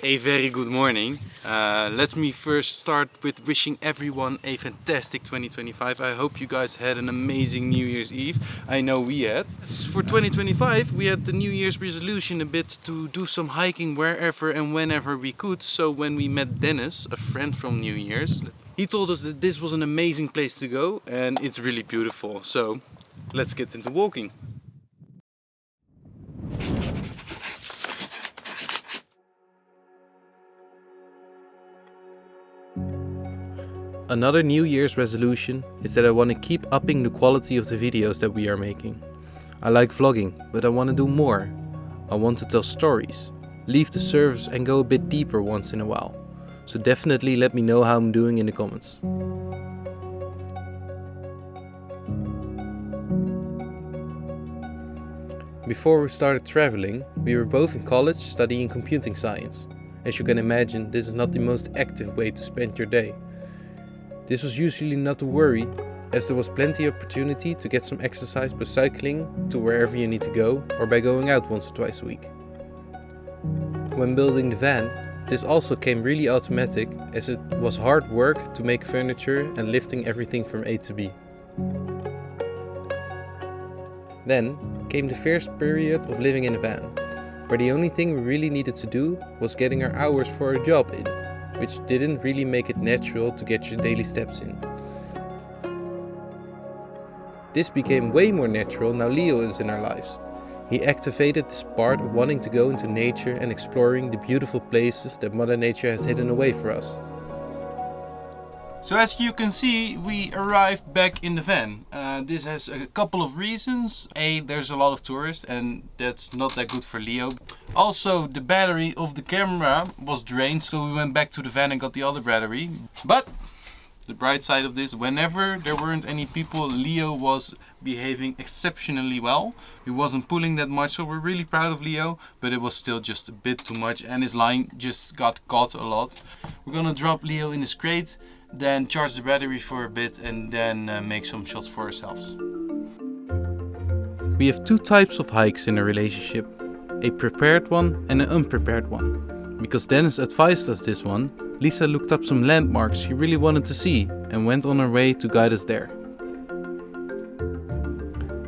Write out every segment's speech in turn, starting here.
A very good morning. Let me first start with wishing everyone a fantastic 2025. I hope you guys had an amazing New Year's Eve. I know we had. For 2025 we had the New Year's resolution a bit to do some hiking wherever and whenever we could. So when we met Dennis, a friend from New Year's, he told us that this was an amazing place to go and it's really beautiful. So let's get into walking. Another New Year's resolution is that I want to keep upping the quality of the videos that we are making. I like vlogging, but I want to do more. I want to tell stories, leave the surface and go a bit deeper once in a while. So definitely let me know how I'm doing in the comments. Before we started traveling, we were both in college studying computing science. As you can imagine, this is not the most active way to spend your day. This was usually not a worry, as there was plenty of opportunity to get some exercise by cycling to wherever you need to go or by going out once or twice a week. When building the van, this also came really automatic, as it was hard work to make furniture and lifting everything from A to B. Then came the first period of living in a van, where the only thing we really needed to do was getting our hours for a job in, which didn't really make it natural to get your daily steps in. This became way more natural now Leo is in our lives. He activated this part of wanting to go into nature and exploring the beautiful places that Mother Nature has hidden away for us. So as you can see, we arrived back in the van. This has a couple of reasons. A, there's a lot of tourists and that's not that good for Leo. Also, the battery of the camera was drained, so we went back to the van and got the other battery. But the bright side of this, whenever there weren't any people, Leo was behaving exceptionally well. He wasn't pulling that much, so we're really proud of Leo, but it was still just a bit too much and his line just got caught a lot. We're gonna drop Leo in his crate, then charge the battery for a bit and then make some shots for ourselves. We have two types of hikes in a relationship, a prepared one and an unprepared one. Because Dennis advised us this one, Lisa looked up some landmarks she really wanted to see and went on her way to guide us there.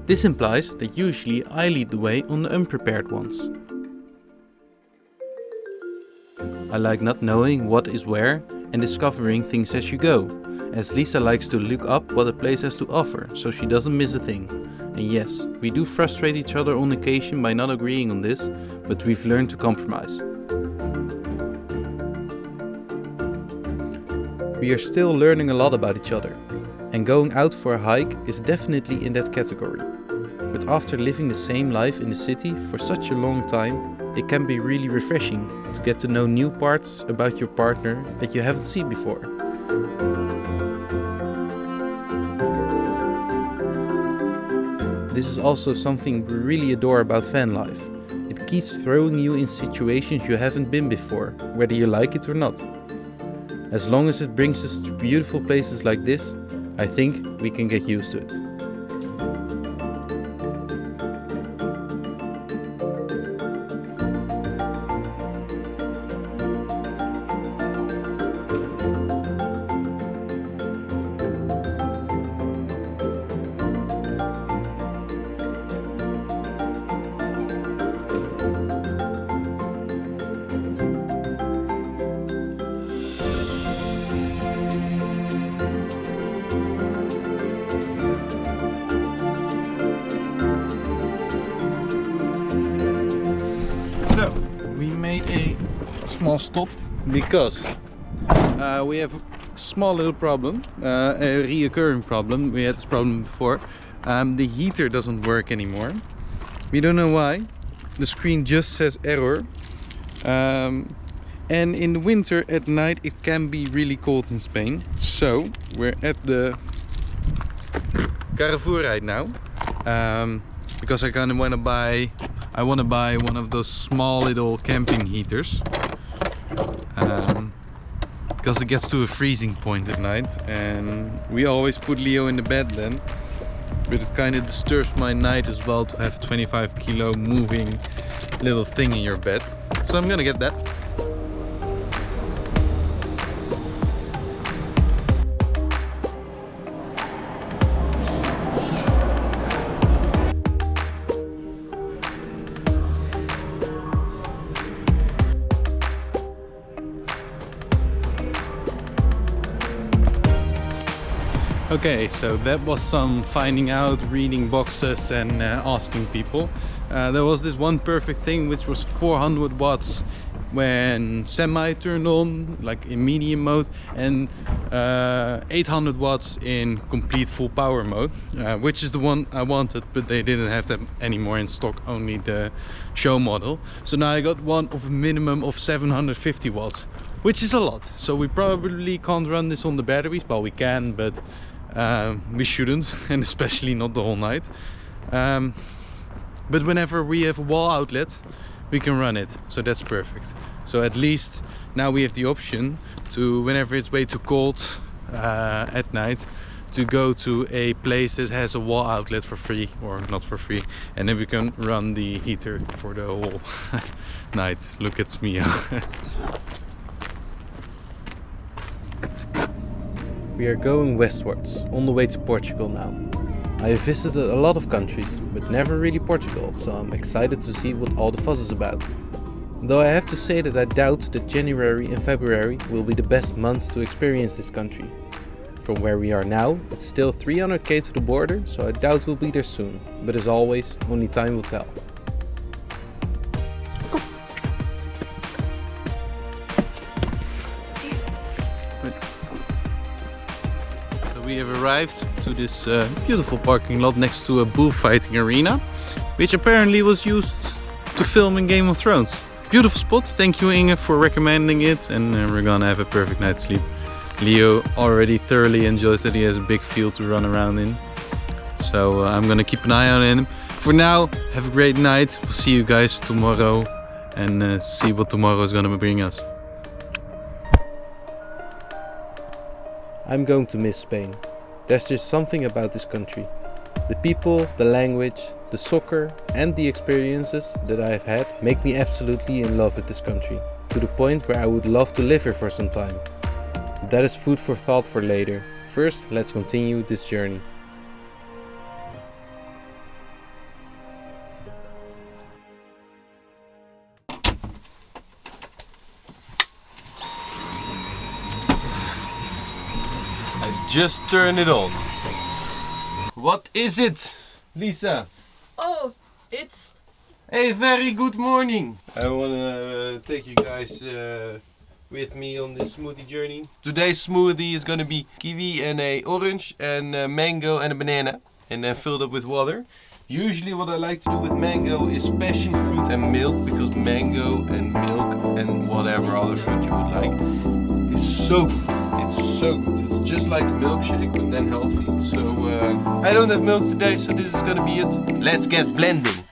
This implies that usually I lead the way on the unprepared ones. I like not knowing what is where and discovering things as you go, as Lisa likes to look up what a place has to offer so she doesn't miss a thing. And yes, we do frustrate each other on occasion by not agreeing on this, but we've learned to compromise. We are still learning a lot about each other, and going out for a hike is definitely in that category. But after living the same life in the city for such a long time, it can be really refreshing to get to know new parts about your partner that you haven't seen before. This is also something we really adore about Vanlife. It keeps throwing you in situations you haven't been before, whether you like it or not. As long as it brings us to beautiful places like this, I think we can get used to it. So, we made a small stop because we have a small little problem, a reoccurring problem. We had this problem before. The heater doesn't work anymore. We don't know why. The screen just says error. And in the winter at night it can be really cold in Spain. So we're at the Carrefour right now because I kind of want to buy one of those small little camping heaters because it gets to a freezing point at night and we always put Leo in the bed then, but it kind of disturbs my night as well to have 25 kilo moving little thing in your bed, so I'm gonna get that. Okay, so that was some finding out, reading boxes and asking people. There was this one perfect thing which was 400 watts when semi turned on, like in medium mode, and 800 watts in complete full power mode, which is the one I wanted, but they didn't have them anymore in stock, only the show model. So now I got one of a minimum of 750 watts, which is a lot. So we probably can't run this on the batteries. Well, we can, but we shouldn't, and especially not the whole night. But whenever we have a wall outlet, we can run it, so that's perfect. So at least now we have the option to, whenever it's way too cold at night, to go to a place that has a wall outlet for free, or not for free, and then we can run the heater for the whole night. Look at me. We are going westwards, on the way to Portugal now. I have visited a lot of countries, but never really Portugal, so I'm excited to see what all the fuss is about. Though I have to say that I doubt that January and February will be the best months to experience this country. From where we are now, it's still 300k to the border, so I doubt we'll be there soon, but as always, only time will tell. We have arrived to this beautiful parking lot next to a bullfighting arena, which apparently was used to film in Game of Thrones. Beautiful spot, thank you Inge for recommending it, and we're gonna have a perfect night's sleep. Leo already thoroughly enjoys that he has a big field to run around in, so I'm gonna keep an eye on him. For now, have a great night, we'll see you guys tomorrow and see what tomorrow is gonna bring us. I'm going to miss Spain. There's just something about this country. The people, the language, the soccer and the experiences that I have had make me absolutely in love with this country, to the point where I would love to live here for some time. That is food for thought for later. First, let's continue this journey. Just turn it on. What is it, Lisa? Oh, it's... A very good morning. I want to take you guys with me on this smoothie journey. Today's smoothie is going to be kiwi and a orange and a mango and a banana, and then filled up with water. Usually what I like to do with mango is passion fruit and milk, because mango and milk and whatever other fruit you would like is so good. It's so good. It's just like a milkshake, but then healthy. So I don't have milk today, so this is gonna be it. Let's get blending.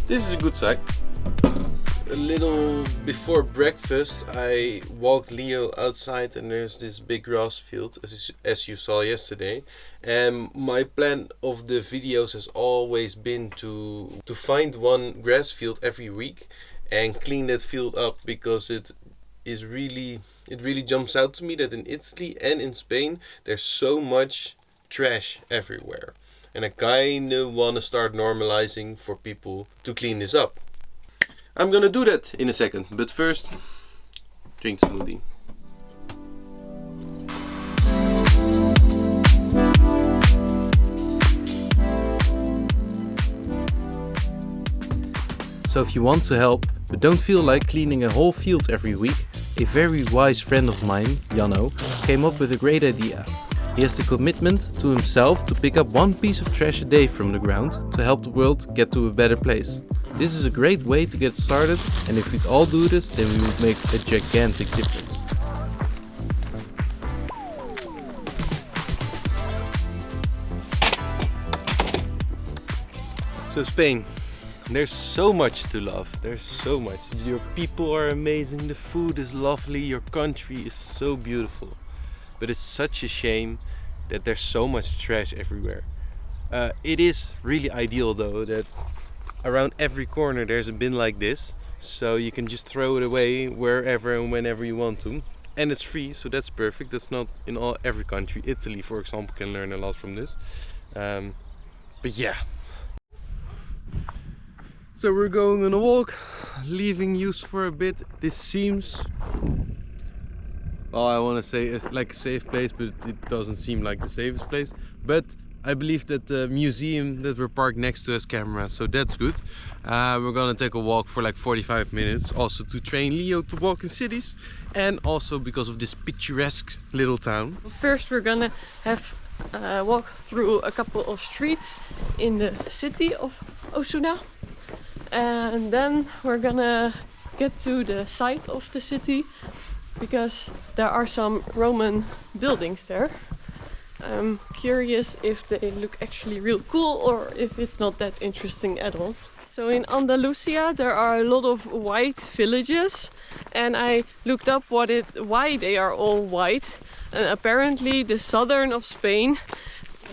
This is a good side. A little before breakfast I walked Leo outside and there's this big grass field as you saw yesterday, and my plan of the videos has always been to find one grass field every week and clean that field up, because it really jumps out to me that in Italy and in Spain there's so much trash everywhere. And I kinda wanna start normalizing for people to clean this up. I'm gonna do that in a second, but first, drink smoothie. So if you want to help, but don't feel like cleaning a whole field every week, a very wise friend of mine, Janno, came up with a great idea. He has the commitment to himself to pick up one piece of trash a day from the ground to help the world get to a better place. This is a great way to get started, and if we'd all do this, then we would make a gigantic difference. So Spain, there's so much to love, there's so much. Your people are amazing, the food is lovely, your country is so beautiful. but it's such a shame that there's so much trash everywhere. It is really ideal though that around every corner there's a bin like this, so you can just throw it away wherever and whenever you want to. And it's free, so that's perfect. That's not in every country. Italy, for example, can learn a lot from this. But yeah. So we're going on a walk, leaving Use for a bit. This seems, well, I want to say it's like a safe place, but it doesn't seem like the safest place. But I believe that the museum that we're parked next to has cameras, so that's good. We're gonna take a walk for like 45 minutes, also to train Leo to walk in cities, and also because of this picturesque little town. First, we're gonna have a walk through a couple of streets in the city of Osuna. And then we're gonna get to the site of the city because there are some Roman buildings there. I'm curious if they look actually real cool or if it's not that interesting at all. So in Andalusia there are a lot of white villages, and I looked up why they are all white. And apparently the southern of Spain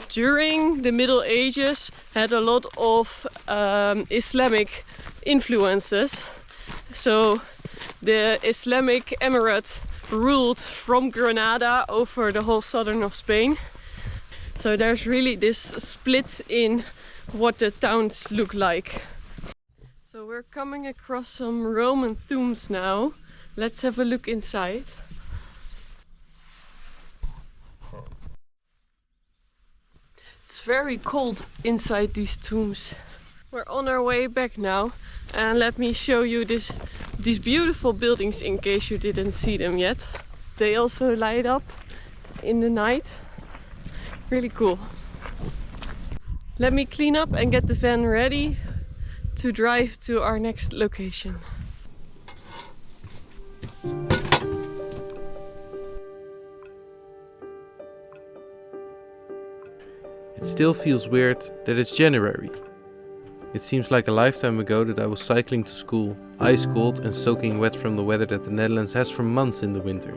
during the Middle Ages had a lot of Islamic influences. So the Islamic Emirate ruled from Granada over the whole southern of Spain. So there's really this split in what the towns look like. So we're coming across some Roman tombs now. Let's have a look inside. It's very cold inside these tombs. We're on our way back now, and let me show you these beautiful buildings in case you didn't see them yet. They also light up in the night. Really cool. Let me clean up and get the van ready to drive to our next location. It still feels weird that it's January. It seems like a lifetime ago that I was cycling to school, ice cold and soaking wet from the weather that the Netherlands has for months in the winter.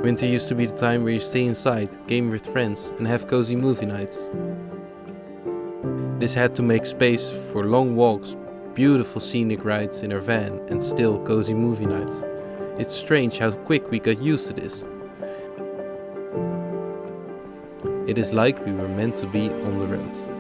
Winter used to be the time where you stay inside, game with friends and have cozy movie nights. This had to make space for long walks, beautiful scenic rides in our van and still cozy movie nights. It's strange how quick we got used to this. It is like we were meant to be on the road.